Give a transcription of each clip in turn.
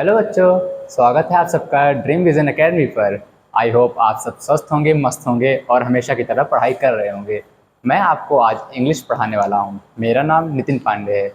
Hello बच्चों, स्वागत है आप सबका ड्रीम विजन एकेडमी पर। आई होप आप सब स्वस्थ होंगे, मस्त होंगे और हमेशा की तरह पढ़ाई कर रहे होंगे। मैं आपको आज इंग्लिश पढ़ाने वाला हूँ। मेरा नाम नितिन पांडे है।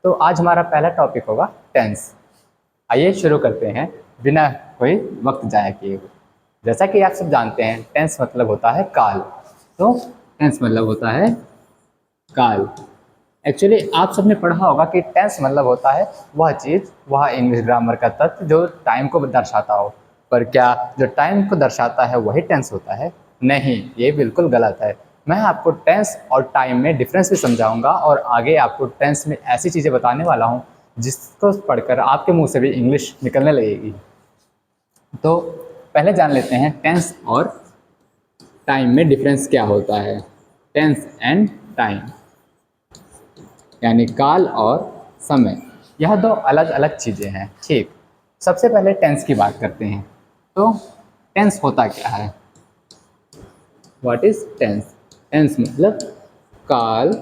तो आज हमारा पहला टॉपिक होगा टेंस। आइए शुरू करते हैं बिना कोई वक्त जाया किए हुए। जैसा कि आप सब जानते हैं, टेंस मतलब होता है काल। तो टेंस मतलब होता है काल। एक्चुअली आप सबने पढ़ा होगा कि टेंस मतलब होता है वह चीज़, वह इंग्लिश ग्रामर का तत्व जो टाइम को दर्शाता हो। पर क्या जो टाइम को दर्शाता है वही टेंस होता है? नहीं, ये बिल्कुल गलत है। मैं आपको टेंस और टाइम में डिफरेंस भी समझाऊंगा और आगे आपको टेंस में ऐसी चीज़ें बताने वाला हूँ जिसको पढ़कर आपके मुंह से भी इंग्लिश निकलने लगेगी। तो पहले जान लेते हैं टेंस और टाइम में डिफरेंस क्या होता है। टेंस एंड टाइम यानी काल और समय, यह दो अलग अलग चीज़ें हैं। ठीक, सबसे पहले टेंस की बात करते हैं। तो टेंस होता क्या है? What is tense? टेंस मतलब काल।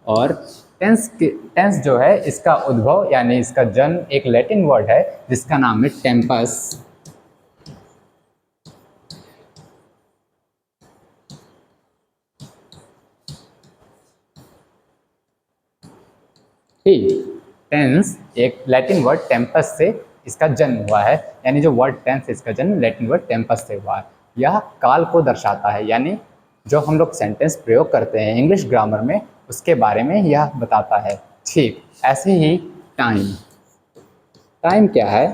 और टेंस जो है, इसका उद्भव यानी इसका जन्म एक लैटिन वर्ड है जिसका नाम है टेम्पस। ठीक, टेंस एक लैटिन वर्ड टेम्पस से इसका जन्म हुआ है। यानी जो वर्ड टेंस, इसका जन्म लैटिन वर्ड टेम्पस से हुआ है। यह काल को दर्शाता है, यानी जो हम लोग सेंटेंस प्रयोग करते हैं इंग्लिश ग्रामर में उसके बारे में यह बताता है। ठीक, ऐसे ही टाइम। टाइम क्या है?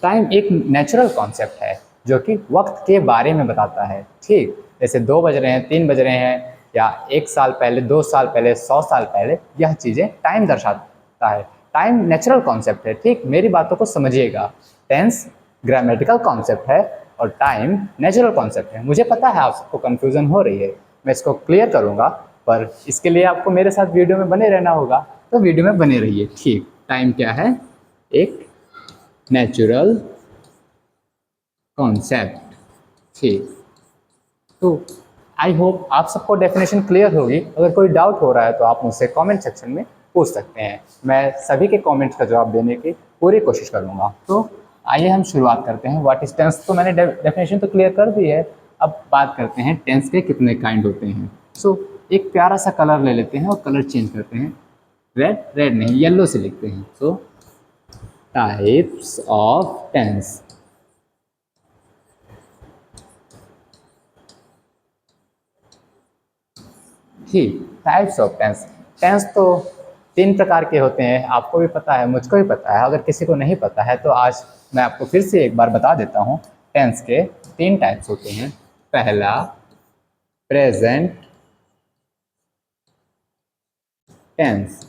टाइम एक नेचुरल कॉन्सेप्ट है जो कि वक्त के बारे में बताता है। ठीक, जैसे 2 बज रहे हैं, 3 बज रहे हैं, या 1 साल पहले, 2 साल पहले, 100 साल पहले, यह चीज़ें टाइम दर्शाता है। टाइम नेचुरल कॉन्सेप्ट है। ठीक, मेरी बातों को समझिएगा। टेंस ग्रामेटिकल कॉन्सेप्ट है और टाइम नेचुरल कॉन्सेप्ट है। मुझे पता है आप सबको कन्फ्यूज़न हो रही है, मैं इसको क्लियर करूँगा, पर इसके लिए आपको मेरे साथ वीडियो में बने रहना होगा। तो वीडियो में बने रहिए। ठीक, टाइम क्या है? एक नेचुरल कॉन्सेप्ट। ठीक, तो आई होप आप सबको डेफिनेशन क्लियर होगी। अगर कोई डाउट हो रहा है तो आप मुझसे कमेंट सेक्शन में पूछ सकते हैं। मैं सभी के कमेंट्स का जवाब देने की पूरी कोशिश करूँगा। तो आइए हम शुरुआत करते हैं। व्हाट इज टेंस तो मैंने डेफिनेशन तो क्लियर कर दी है। अब बात करते हैं टेंस के कितने काइंड होते हैं। सो एक प्यारा सा कलर ले लेते हैं और कलर चेंज करते हैं। रेड, रेड नहीं, येलो से लिखते हैं। So types of tense. ठीक, टाइप्स ऑफ टेंस। टेंस तो 3 प्रकार के होते हैं, आपको भी पता है, मुझको भी पता है। अगर किसी को नहीं पता है तो आज मैं आपको फिर से एक बार बता देता हूँ। टेंस के 3 टाइप्स होते हैं। पहला प्रेजेंट टेंस।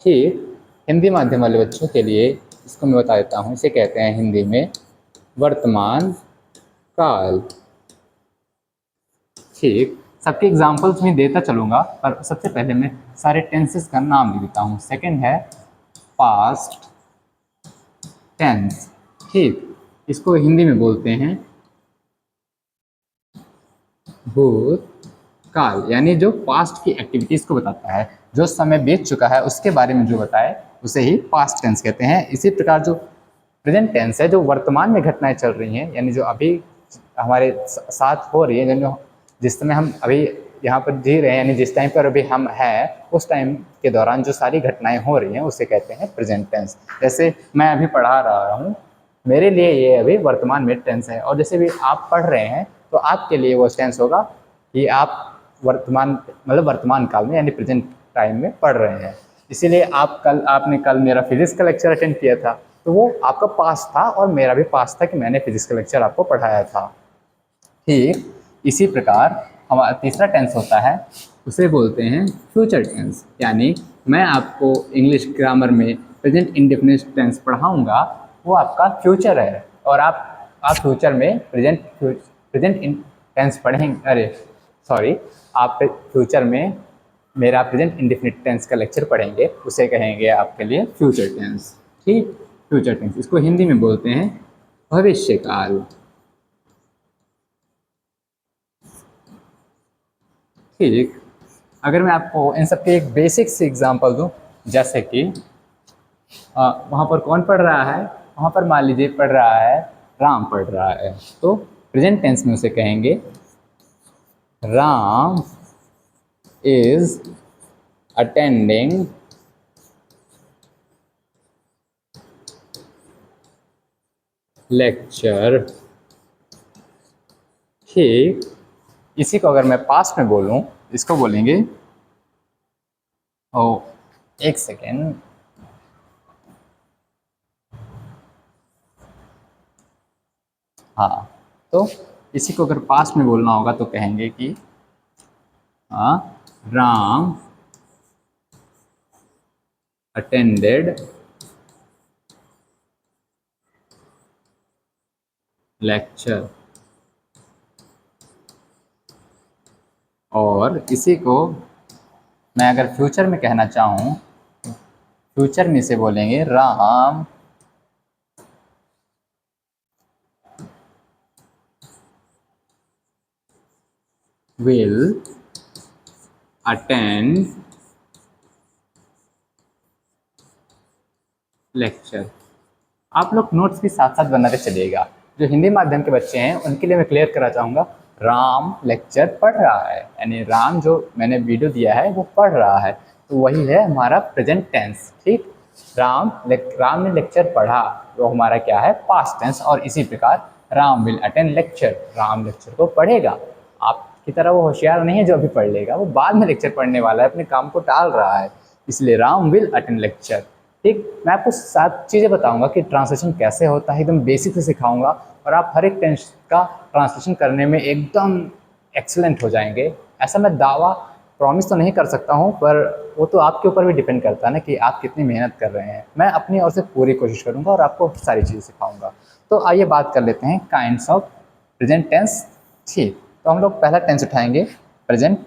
ठीक, हिंदी माध्यम वाले बच्चों के लिए इसको मैं बता देता हूँ। इसे कहते हैं हिंदी में वर्तमान काल। ठीक, सबके एग्जाम्पल्स मैं देता चलूँगा, पर सबसे पहले मैं सारे टेंसेस का नाम लिख देता हूँ। सेकंड है पास्ट टेंस। ठीक, इसको हिंदी में बोलते हैं भूतकाल, यानी जो पास्ट की एक्टिविटीज़ को बताता है, जो समय बीत चुका है उसके बारे में जो बताए उसे ही पास्ट टेंस कहते हैं। इसी प्रकार जो प्रेजेंट टेंस है, जो वर्तमान में घटनाएं चल रही हैं, यानी जो अभी हमारे साथ हो रही है, जो जिस समय हम अभी यहाँ पर जी रहे हैं, यानी जिस टाइम पर अभी हम हैं उस टाइम के दौरान जो सारी घटनाएं हो रही हैं उसे कहते हैं प्रेजेंट टेंस। जैसे मैं अभी पढ़ा रहा हूँ, मेरे लिए ये अभी वर्तमान में टेंस है, और जैसे भी आप पढ़ रहे हैं तो आपके लिए वो टेंस होगा कि आप वर्तमान मतलब वर्तमान काल में यानी प्रेजेंट टाइम में पढ़ रहे हैं। इसीलिए आपने कल मेरा फिजिक्स का लेक्चर अटेंड किया था, तो वो आपका पास्ट था और मेरा भी पास्ट था कि मैंने फिजिक्स का लेक्चर आपको पढ़ाया था। ठीक, इसी प्रकार हमारा तीसरा टेंस होता है, उसे बोलते हैं फ्यूचर टेंस। यानी मैं आपको इंग्लिश ग्रामर में प्रेजेंट इंडेफिनिट टेंस पढ़ाऊंगा, वो आपका फ्यूचर है। और आप फ्यूचर में प्रेजेंट टेंस पढ़ेंगे, अरे सॉरी, आप फ्यूचर में मेरा प्रेजेंट इंडेफिनिट टेंस का लेक्चर पढ़ेंगे, उसे कहेंगे आपके लिए फ्यूचर टेंस। ठीक, फ्यूचर टेंस इसको हिंदी में बोलते हैं भविष्यकाल। ठीक, अगर मैं आपको इन सब के एक बेसिक सी एग्जांपल दूं, जैसे कि वहाँ पर कौन पढ़ रहा है, वहाँ पर मान लीजिए पढ़ रहा है राम पढ़ रहा है, तो प्रेजेंट टेंस में उसे कहेंगे राम इज अटेंडिंग लेक्चर। ठीक, इसी को अगर मैं पास्ट में बोलूँ, इसको बोलेंगे, ओ एक सेकेंड, हाँ, तो इसी को अगर पास्ट में बोलना होगा तो कहेंगे कि राम अटेंडेड लेक्चर। और इसी को मैं अगर फ्यूचर में कहना चाहूँ, फ्यूचर में इसे बोलेंगे राम विल अटेंड लेक्चर। आप लोग नोट्स भी साथ साथ बनाते चलिएगा। जो हिंदी माध्यम के बच्चे हैं उनके लिए मैं क्लियर करा चाहूँगा, राम लेक्चर पढ़ रहा है, यानी राम जो मैंने वीडियो दिया है वो पढ़ रहा है, तो वही है हमारा प्रेजेंट टेंस। ठीक, राम ने लेक्चर पढ़ा, तो हमारा क्या है, पास्ट टेंस। और इसी प्रकार Ram will attend lecture, Ram lecture को पढ़ेगा। आपकी तरह वो होशियार नहीं है जो अभी पढ़ लेगा, वो बाद में लेक्चर पढ़ने वाला है, अपने काम को टाल रहा है, इसलिए राम विल अटेंड लेक्चर। ठीक, मैं आपको 7 चीज़ें बताऊंगा कि ट्रांसलेशन कैसे होता है, एकदम बेसिक से सिखाऊंगा, और आप हर एक टेंस का ट्रांसलेशन करने में एकदम एक्सीलेंट हो जाएंगे। ऐसा मैं दावा प्रॉमिस तो नहीं कर सकता हूँ, पर वो तो आपके ऊपर भी डिपेंड करता है ना कि आप कितनी मेहनत कर रहे हैं। मैं अपनी ओर से पूरी कोशिश करूँगा और आपको सारी चीज़ें सिखाऊंगा। तो आइए बात कर लेते हैं काइंड्स ऑफ प्रेजेंट टेंस। ठीक, तो हम लोग पहला टेंस उठाएंगे, प्रेजेंट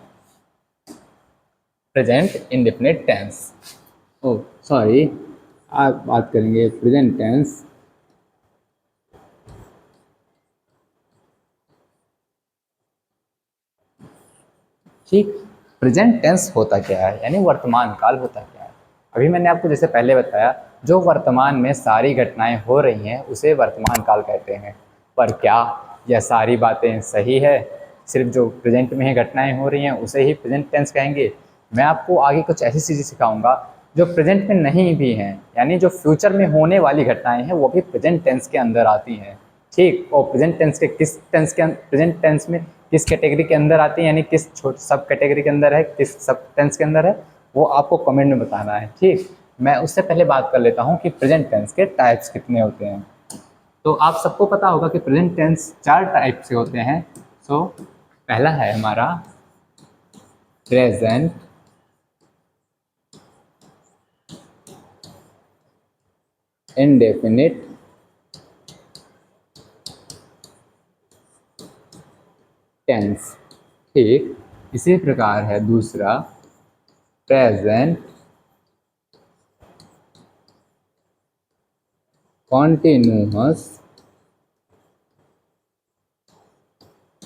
प्रेजेंट इंडेफिनिट टेंस। ओ सॉरी, आप बात करेंगे प्रेजेंट टेंस ठीक। प्रेजेंट टेंस होता क्या है, यानी वर्तमान काल होता क्या है। अभी मैंने आपको जैसे पहले बताया, जो वर्तमान में सारी घटनाएं हो रही हैं उसे वर्तमान काल कहते हैं। पर क्या यह सारी बातें सही है, सिर्फ जो प्रेजेंट में ही घटनाएं हो रही हैं उसे ही प्रेजेंट टेंस कहेंगे? मैं आपको आगे कुछ ऐसी चीज़ें सिखाऊंगा जो प्रेजेंट में नहीं भी हैं, यानी जो फ्यूचर में होने वाली घटनाएं हैं वो भी प्रेजेंट टेंस के अंदर आती हैं। ठीक, और प्रेजेंट टेंस के किस टेंस के प्रेजेंट टेंस में किस कैटेगरी के अंदर आती है, यानी किस छोट सब कैटेगरी के अंदर है, किस सब टेंस के अंदर है, वो आपको कमेंट में बताना है। ठीक, मैं उससे पहले बात कर लेता हूँ कि प्रेजेंट टेंस के टाइप्स कितने होते हैं। तो आप सबको पता होगा कि प्रेजेंट टेंस 4 टाइप से होते हैं। सो पहला है हमारा प्रेजेंट इंडेफिनिट टेंस। ठीक, इसी प्रकार है दूसरा प्रेजेंट कॉन्टिन्यूअस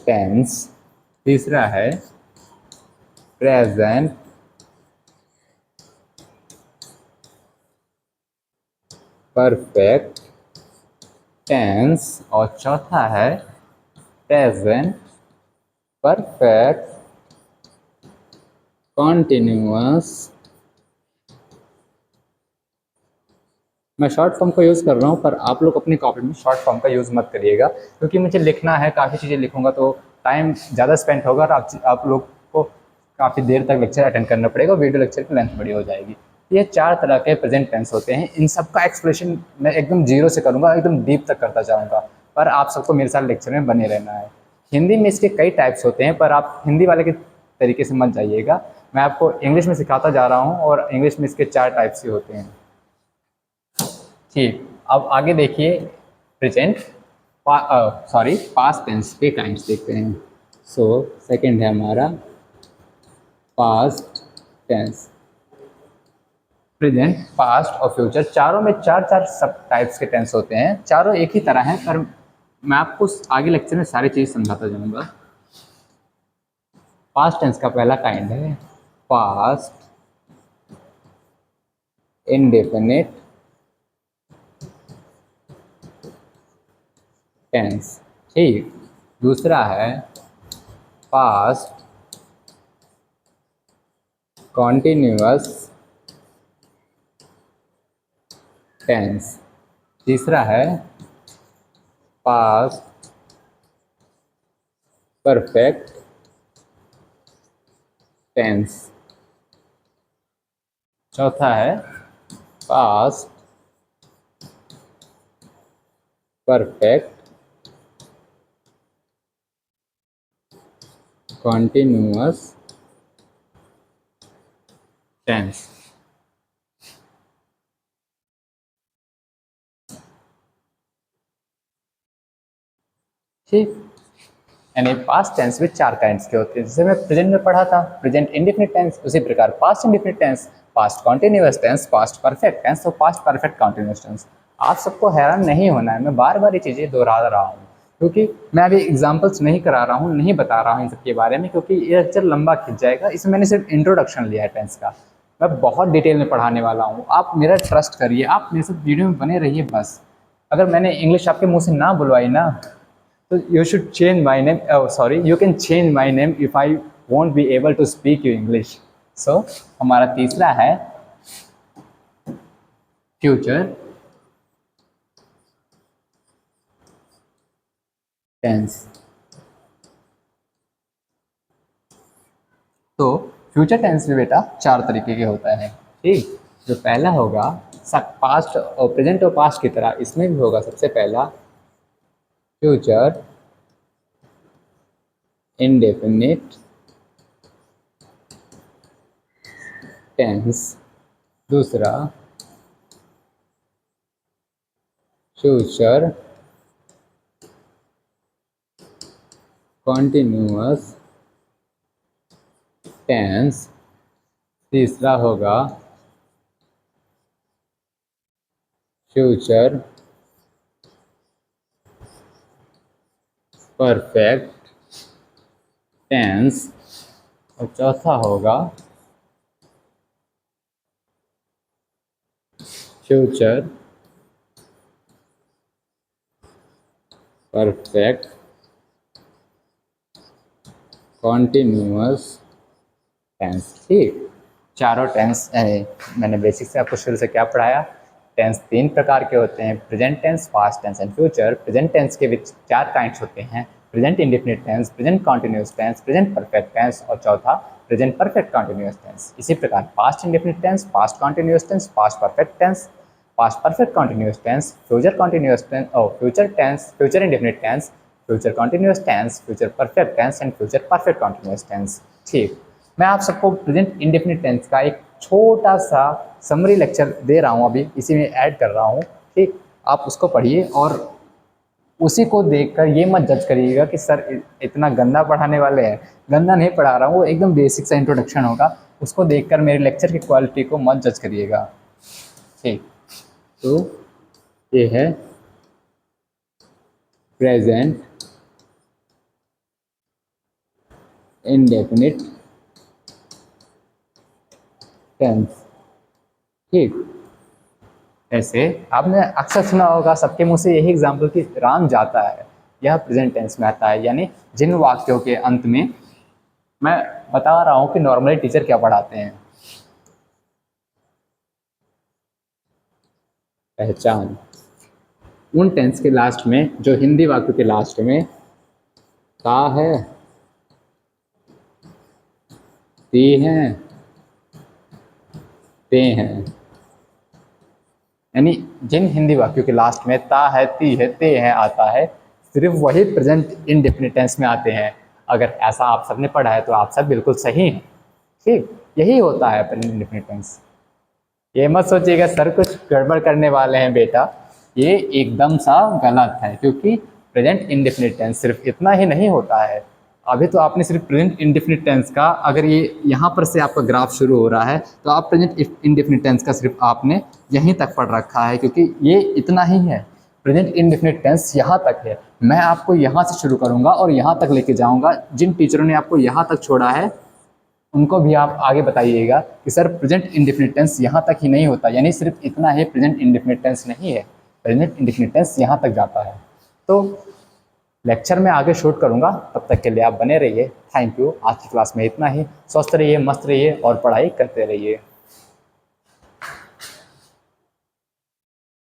टेंस। तीसरा है प्रेजेंट परफेक्ट टेंस। और चौथा है प्रेजेंट परफेक्ट कॉन्टिन्यूअस। मैं शॉर्ट फॉर्म का यूज़ कर रहा हूँ, पर आप लोग अपनी कॉपी में शॉर्ट फॉर्म का यूज़ मत करिएगा, क्योंकि मुझे लिखना है, काफ़ी चीज़ें लिखूंगा तो टाइम ज़्यादा स्पेंड होगा और आप लोग को काफ़ी देर तक लेक्चर अटेंड करना पड़ेगा, वीडियो लेक्चर की लेंथ बड़ी हो जाएगी। ये 4 तरह के प्रेजेंट टेंस होते हैं, इन सब का एक्सप्लेनेशन मैं एकदम जीरो से करूँगा, एकदम डीप तक करता जाऊँगा, पर आप सबको मेरे साथ लेक्चर में बने रहना है। हिंदी में इसके कई टाइप्स होते हैं, पर आप हिंदी वाले के तरीके से मत जाइएगा, मैं आपको इंग्लिश में सिखाता जा रहा हूँ, और इंग्लिश में इसके 4 टाइप्स ही होते हैं। ठीक, अब आगे देखिए प्रेजेंट पास्ट टेंस के टाइम्स देखते हैं। सो सेकंड है हमारा पास्ट टेंस। प्रेजेंट, पास्ट और फ्यूचर, चारों में 4 सब टाइप्स के टेंस होते हैं, चारों एक ही तरह हैं, पर मैं आपको आगे लेक्चर में सारी चीज़ समझाता जाऊंगा। पास्ट टेंस का पहला काइंड है पास्ट इंडेफिनिट टेंस। ठीक, दूसरा है पास्ट कॉन्टिन्यूअस टेंस। तीसरा है पास्ट परफेक्ट टेंस। चौथा है पास्ट परफेक्ट कॉन्टिन्यूअस टेंस। ठीक, यानी पास्ट टेंस में 4 काइंड्स के होते हैं। जैसे मैं प्रेजेंट में पढ़ा था, प्रेजेंट इंडेफिनिट टेंस, उसी प्रकार past indefinite tense, past continuous tense, past perfect tense और पास्ट परफेक्ट कॉन्टिन्यूअस टेंस। आप सबको हैरान नहीं होना है, मैं बार बार ये चीज़ें दोहरा रहा हूँ क्योंकि मैं अभी एग्जाम्पल्स नहीं करा रहा हूँ, नहीं बता रहा हूँ इन सब के बारे में, क्योंकि ये लेक्चर लंबा खिंच जाएगा। इसमें मैंने सिर्फ इंट्रोडक्शन लिया है टेंस का, मैं बहुत डिटेल में पढ़ाने वाला हूँ। आप मेरा ट्रस्ट करिए, आप मेरे साथ वीडियो में बने रहिए बस। अगर मैंने इंग्लिश आपके मुँह से ना बुलवाई ना, so you should change my name. Oh, sorry. You can change my name if I won't be able to speak you English. So हमारा तीसरा है फ्यूचर टेंस। तो फ्यूचर टेंस में बेटा 4 तरीके के होता है। ठीक, जो पहला होगा सब पास्ट और प्रेजेंट और पास्ट की तरह इसमें भी होगा। सबसे पहला फ्यूचर इंडेफिनिट टेंस। दूसरा फ्यूचर कॉन्टिन्यूअस टेंस। तीसरा होगा फ्यूचर परफेक्ट टेंस और चौथा होगा फ्यूचर परफेक्ट कॉन्टिन्यूअस टेंस। ठीक, चारों टेंस मैंने बेसिक से आपको शुरू से क्या पढ़ाया। टेंस 3 प्रकार के होते हैं, present tense, past tense and future. Present tense के विच 4 काइंड्स होते हैं, present indefinite tense, present continuous tense, present perfect tense और चौथा प्रेजेंट परफेक्ट कॉन्टिन्यूअस टेंस। इसी प्रकार past indefinite tense, past continuous tense, past perfect tense, past perfect continuous tense, future continuous tense और future tense, future indefinite tense, future continuous tense, future perfect tense and future perfect continuous tense. ठीक, मैं आप सबको present indefinite tense का एक छोटा सा summary lecture दे रहा हूँ, अभी इसी में ऐड कर रहा हूँ। ठीक, आप उसको पढ़िए और उसी को देखकर ये मत जज करिएगा कि सर इतना गंदा पढ़ाने वाले हैं। गंदा नहीं पढ़ा रहा हूँ, वो एकदम बेसिक सा इंट्रोडक्शन होगा, उसको देखकर मेरे लेक्चर की क्वालिटी को मत जज करिएगा। ठीक, तो ये है प्रेजेंट इंडेफिनिट टेंस। ठीक, ऐसे आपने अक्सर सुना होगा सबके मुंह से यही एग्जाम्पल कि राम जाता है, यह प्रेजेंट टेंस में आता है। यानी जिन वाक्यों के अंत में मैं बता रहा हूँ कि नॉर्मली टीचर क्या पढ़ाते हैं, पहचान, उन टेंस के लास्ट में जो हिंदी वाक्यों के लास्ट में ता है, ती हैं, ते हैं, यानी जिन हिंदी वाक्यों के लास्ट में ता है, ती है, ते है आता है, सिर्फ वही प्रेजेंट इंडेफिनिट टेंस में आते हैं। अगर ऐसा आप सबने पढ़ा है तो आप सब बिल्कुल सही हैं। ठीक, यही होता है प्रेजेंट इंडेफिनिट टेंस। ये मत सोचिएगा सर कुछ गड़बड़ करने वाले हैं बेटा, ये एकदम सा गलत है, क्योंकि प्रेजेंट इंडेफिनिट टेंस सिर्फ इतना ही नहीं होता है। अभी तो आपने सिर्फ प्रेजेंट इंडेफिनिट टेंस का, अगर ये यहाँ पर से आपका ग्राफ शुरू हो रहा है तो आप प्रेजेंट इंडेफिनिट टेंस का सिर्फ आपने यहीं तक पढ़ रखा है, क्योंकि ये इतना ही है। प्रेजेंट इंडेफिनिट टेंस यहाँ तक है, मैं आपको यहाँ से शुरू करूँगा और यहाँ तक लेके जाऊँगा। जिन टीचरों ने आपको यहाँ तक छोड़ा है उनको भी आप आगे बताइएगा कि सर प्रेजेंट इंडेफिनिट टेंस यहाँ तक ही नहीं होता, यानी सिर्फ इतना है प्रेजेंट इंडेफिनिट टेंस नहीं है, प्रेजेंट इंडेफिनिट टेंस यहाँ तक जाता है। तो लेक्चर में आगे शूट करूँगा, तब तक के लिए आप बने रहिए। Thank you. आज की क्लास में इतना ही। स्वस्थ रहिए, मस्त रहिए और पढ़ाई करते रहिए।